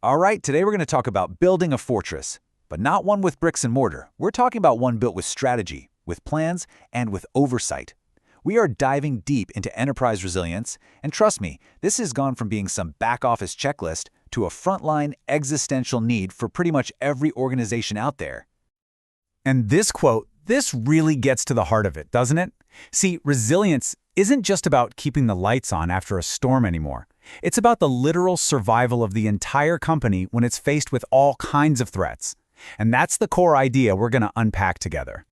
All right, today we're going to talk about building a fortress, but not one with bricks and mortar. We're talking about one built with strategy, with plans, and with oversight. We are diving deep into enterprise resilience, and trust me, this has gone from being some back-office checklist to a frontline existential need for pretty much every organization out there. And this really gets to the heart of it, doesn't it? See, resilience isn't just about keeping the lights on after a storm anymore. It's about the literal survival of the entire company when it's faced with all kinds of threats. And that's the core idea we're going to unpack together.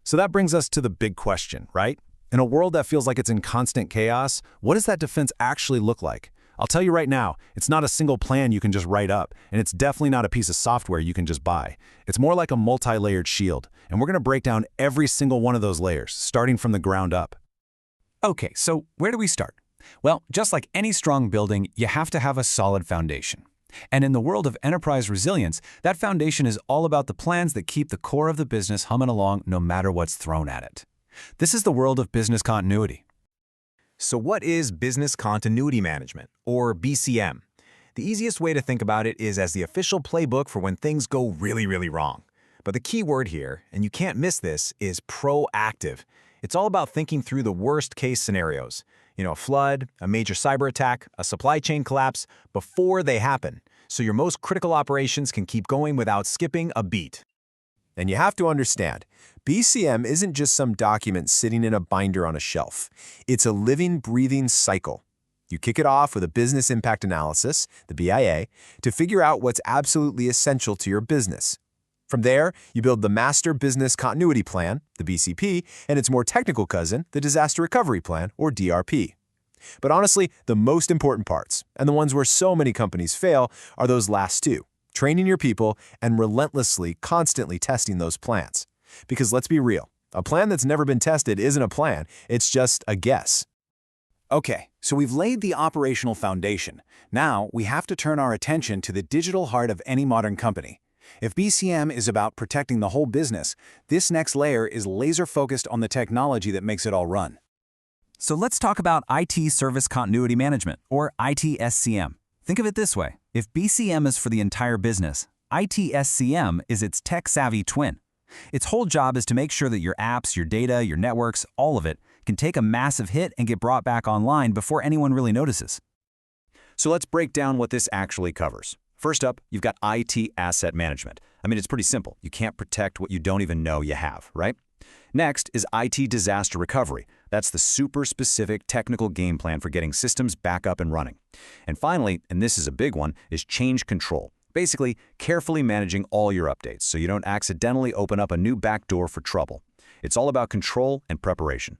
So that brings us to the big question, right? In a world that feels like it's in constant chaos, what does that defense actually look like? I'll tell you right now, it's not a single plan you can just write up, and it's definitely not a piece of software you can just buy. It's more like a multi-layered shield, and we're going to break down every single one of those layers, starting from the ground up. Okay, so where do we start? Well, just like any strong building, you have to have a solid foundation. And in the world of enterprise resilience, that foundation is all about the plans that keep the core of the business humming along no matter what's thrown at it. This is the world of business continuity. So what is business continuity management, or BCM? The easiest way to think about it is as the official playbook for when things go really wrong. But the key word here, and you can't miss this, is proactive. It's all about thinking through the worst-case scenarios. A flood, a major cyber attack, a supply chain collapse, before they happen, so your most critical operations can keep going without skipping a beat. And you have to understand, BCM isn't just some document sitting in a binder on a shelf. It's a living, breathing cycle. You kick it off with a business impact analysis, the BIA, to figure out what's absolutely essential to your business. From there, you build the Master Business Continuity Plan, the BCP, and its more technical cousin, the Disaster Recovery Plan, or DRP. But honestly, the most important parts, and the ones where so many companies fail, are those last two: training your people and relentlessly, constantly testing those plans. Because let's be real, a plan that's never been tested isn't a plan, it's just a guess. Okay, so we've laid the operational foundation. Now we have to turn our attention to the digital heart of any modern company. If BCM is about protecting the whole business, this next layer is laser-focused on the technology that makes it all run. So let's talk about IT Service Continuity Management, or ITSCM. Think of it this way. If BCM is for the entire business, ITSCM is its tech-savvy twin. Its whole job is to make sure that your apps, your data, your networks, all of it, can take a massive hit and get brought back online before anyone really notices. So let's break down what this actually covers. First up, you've got IT Asset Management. It's pretty simple. You can't protect what you don't even know you have, right? Next is IT Disaster Recovery. That's the super specific technical game plan for getting systems back up and running. And finally, and this is a big one, is change control. Basically, carefully managing all your updates so you don't accidentally open up a new backdoor for trouble. It's all about control and preparation.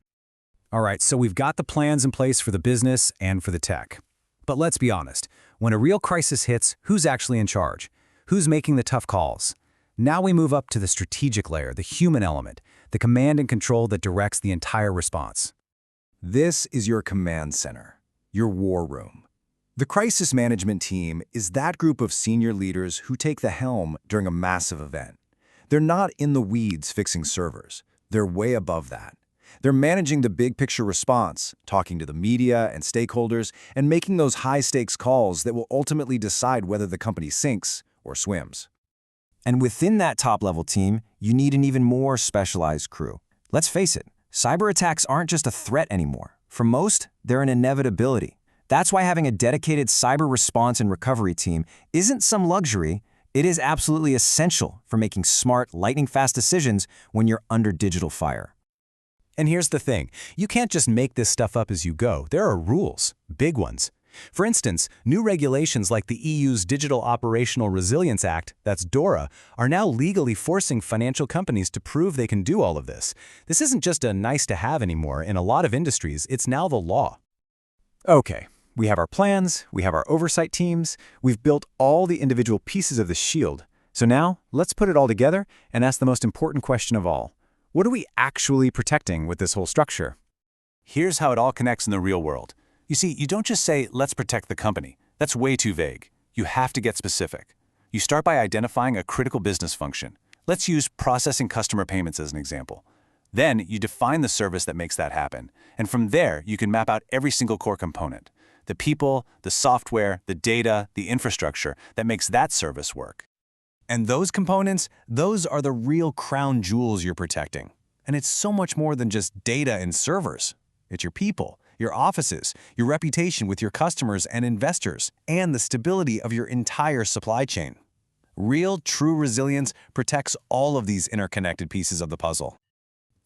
All right, so we've got the plans in place for the business and for the tech. But let's be honest, when a real crisis hits, who's actually in charge? Who's making the tough calls? Now we move up to the strategic layer, the human element, the command and control that directs the entire response. This is your command center, your war room. The crisis management team is that group of senior leaders who take the helm during a massive event. They're not in the weeds fixing servers. They're way above that. They're managing the big picture response, talking to the media and stakeholders, and making those high-stakes calls that will ultimately decide whether the company sinks or swims. And within that top-level team, you need an even more specialized crew. Let's face it, cyber attacks aren't just a threat anymore. For most, they're an inevitability. That's why having a dedicated cyber response and recovery team isn't some luxury. It is absolutely essential for making smart, lightning-fast decisions when you're under digital fire. And here's the thing, you can't just make this stuff up as you go. There are rules, big ones. For instance, new regulations like the EU's Digital Operational Resilience Act, that's DORA, are now legally forcing financial companies to prove they can do all of this. This isn't just a nice-to-have anymore. In a lot of industries, it's now the law. Okay, we have our plans, we have our oversight teams, we've built all the individual pieces of the shield. So now, let's put it all together and ask the most important question of all. What are we actually protecting with this whole structure? Here's how it all connects in the real world. You see, you don't just say, let's protect the company. That's way too vague. You have to get specific. You start by identifying a critical business function. Let's use processing customer payments as an example. Then you define the service that makes that happen. And from there, you can map out every single core component. the people, the software, the data, the infrastructure that makes that service work. And those components, those are the real crown jewels you're protecting. And it's so much more than just data and servers. It's your people, your offices, your reputation with your customers and investors, and the stability of your entire supply chain. Real, true resilience protects all of these interconnected pieces of the puzzle.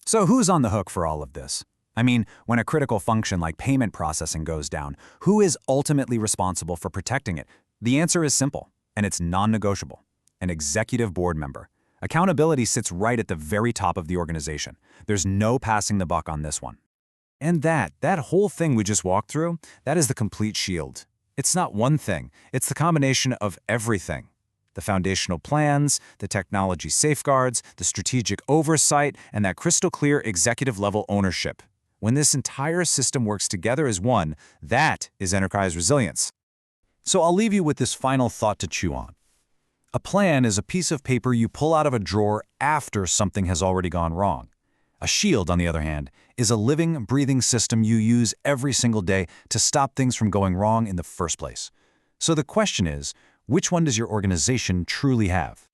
So who's on the hook for all of this? I mean, when a critical function like payment processing goes down, who is ultimately responsible for protecting it? The answer is simple, and it's non-negotiable. An executive board member. Accountability sits right at the very top of the organization. There's no passing the buck on this one. And that whole thing we just walked through, that is the complete shield. It's not one thing, it's the combination of everything. The foundational plans, the technology safeguards, the strategic oversight, and that crystal clear executive-level ownership. When this entire system works together as one, that is enterprise resilience. So I'll leave you with this final thought to chew on. A plan is a piece of paper you pull out of a drawer after something has already gone wrong. A shield, on the other hand, is a living, breathing system you use every single day to stop things from going wrong in the first place. So the question is, which one does your organization truly have?